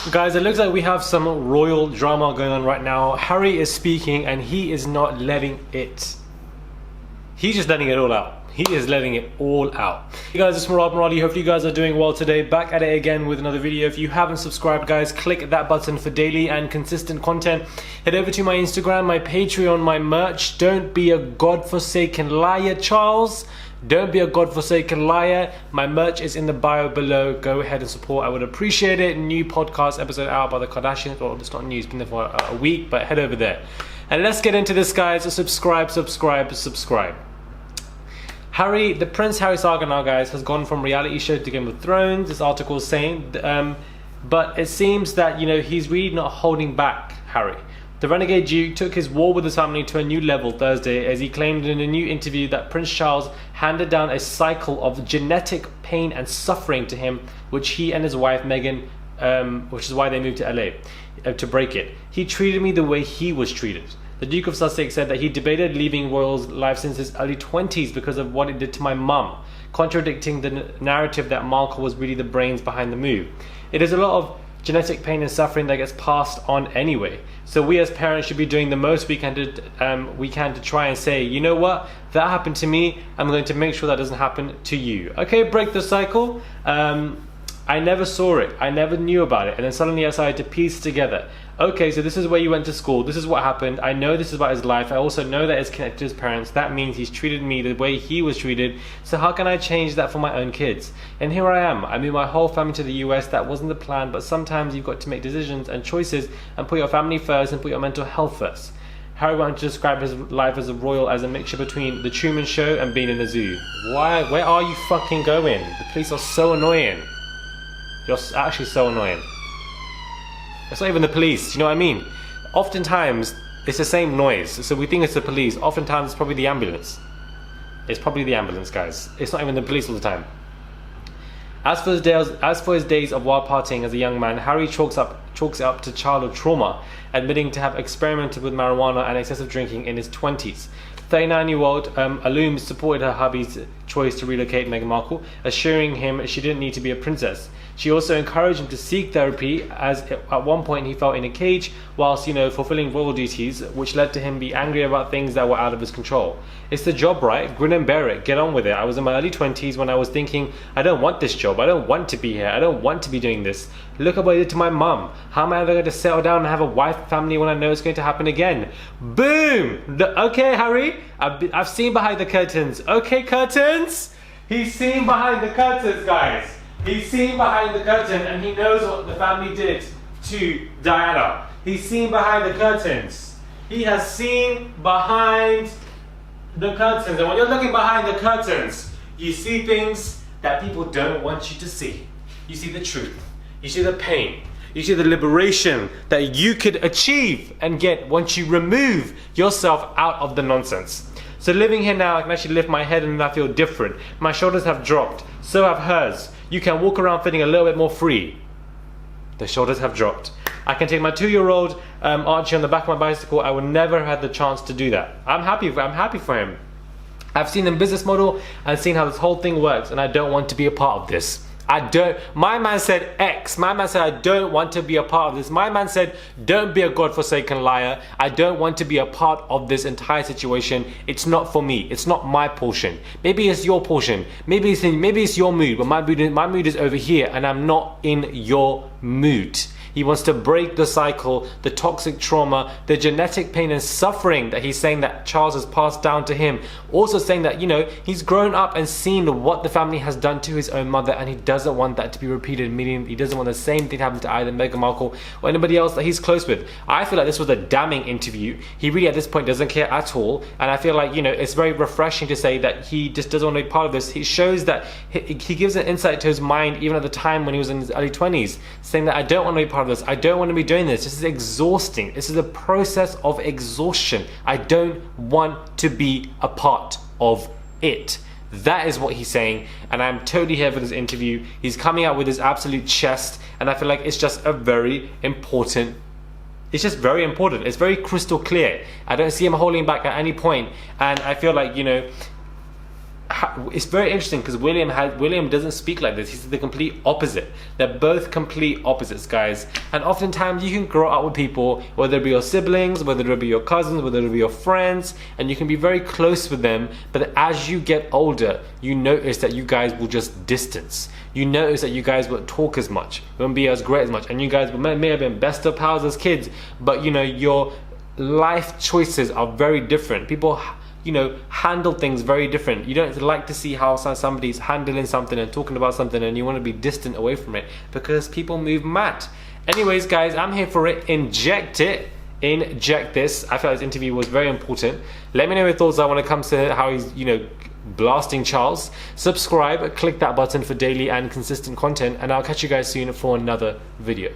Guys, it looks like we have some royal drama going on right now. Harry is speaking and he is not letting it. He's just letting it all out. He is letting it all out. Hey guys, it's Murad Muradi. Hopefully you guys are doing well today. Back at it again with another video. If you haven't subscribed, guys, click that button for daily and consistent content. Head over to my Instagram, my Patreon, my merch. Don't be a godforsaken liar, Charles. Don't be a godforsaken liar. My merch is in the bio below. Go ahead and support. I would appreciate it. New podcast episode out by the Kardashians. Well, it's not new. It's been there for a week, but head over there. And let's get into this, guys. So subscribe. Harry, the Prince Harry saga now, guys, has gone from reality show to Game of Thrones. This article is saying, but it seems that, you know, he's really not holding back, Harry. The renegade Duke took his war with his family to a new level Thursday as he claimed in a new interview that Prince Charles handed down a cycle of genetic pain and suffering to him, which he and his wife Meghan, which is why they moved to LA, to break it. He treated me the way he was treated. The Duke of Sussex said that he debated leaving royal's life since his early 20s because of what it did to my mum, contradicting the narrative that Markle was really the brains behind the move. It is a lot of genetic pain and suffering that gets passed on anyway. So we as parents should be doing the most we can to try and say, you know what, that happened to me, I'm going to make sure that doesn't happen to you. Okay, break the cycle. I never saw it, I never knew about it, and then suddenly I started to piece together. Okay, so this is where you went to school, this is what happened, I know this is about his life, I also know that it's connected to his parents, that means he's treated me the way he was treated, so how can I change that for my own kids? And here I am, I moved my whole family to the US, that wasn't the plan, but sometimes you've got to make decisions and choices and put your family first and put your mental health first. Harry wanted to describe his life as a royal as a mixture between the Truman Show and being in a zoo. Why? Where are you fucking going? The police are so annoying. You're actually so annoying. It's not even the police, you know what I mean? Oftentimes, it's the same noise, so we think it's the police. Oftentimes, it's probably the ambulance. It's probably the ambulance, guys. It's not even the police all the time. As for his days of wild partying as a young man, Harry chalks it up to childhood trauma, admitting to have experimented with marijuana and excessive drinking in his 20s. 39-year-old Alum supported her hubby's choice to relocate Meghan Markle, assuring him she didn't need to be a princess. She also encouraged him to seek therapy, as at one point he felt in a cage whilst, you know, fulfilling royal duties, which led to him be angry about things that were out of his control. It's the job, right? Grin and bear it. Get on with it. I was in my early 20s when I was thinking, I don't want this job. I don't want to be here. I don't want to be doing this. Look at what I did to my mum. How am I ever going to settle down and have a wife, family when I know it's going to happen again? Boom! Okay, Harry, I've seen behind the curtains. Okay, curtains? He's seen behind the curtains, guys. He's seen behind the curtain and he knows what the family did to Diana. He's seen behind the curtains. He has seen behind the curtains. And when you're looking behind the curtains, you see things that people don't want you to see. You see the truth. You see the pain. You see the liberation that you could achieve and get once you remove yourself out of the nonsense. So living here now, I can actually lift my head and I feel different. My shoulders have dropped. So have hers. You can walk around feeling a little bit more free. The shoulders have dropped. I can take my 2-year-old Archie on the back of my bicycle. I would never have had the chance to do that. I'm happy for him. I've seen the business model and seen how this whole thing works, and I don't want to be a part of this. My man said X. My man said, I don't want to be a part of this. My man said, don't be a godforsaken liar. I don't want to be a part of this entire situation. It's not for me. It's not my portion. Maybe it's your portion. Maybe it's your mood, but my mood is over here, and I'm not in your mood. He wants to break the cycle, the toxic trauma, the genetic pain and suffering that he's saying that Charles has passed down to him. Also saying that, you know, he's grown up and seen what the family has done to his own mother, and he doesn't want that to be repeated, meaning he doesn't want the same thing to happen to either Meghan Markle or anybody else that he's close with. I feel like this was a damning interview. He really at this point doesn't care at all, and I feel like, you know, it's very refreshing to say that he just doesn't want to be part of this. He shows that he gives an insight to his mind even at the time when he was in his early 20s, saying that I don't want to be part of this. I don't want to be doing this. This is exhausting. This is a process of exhaustion. I don't want to be a part of it. That is what he's saying, and I'm totally here for this interview. He's coming out with his absolute chest, and I feel like it's just a very important. It's just very important. It's very crystal clear. I don't see him holding back at any point, and I feel like, you know, it's very interesting because William doesn't speak like this. He's the complete opposite. They're both complete opposites, guys. And oftentimes you can grow up with people, whether it be your siblings, whether it be your cousins, whether it be your friends, and you can be very close with them. But as you get older, you notice that you guys will just distance. You notice that you guys won't talk as much, won't be as great as much, and you guys may have been best of pals as kids, but you know, your life choices are very different. People, you know, handle things very different. You don't like to see how somebody's handling something and talking about something, and you want to be distant away from it because people move mad. Anyways, guys, I'm here for it. Inject this. I felt this interview was very important. Let me know your thoughts when it comes to how he's, you know, blasting Charles. Subscribe, click that button for daily and consistent content, and I'll catch you guys soon for another video.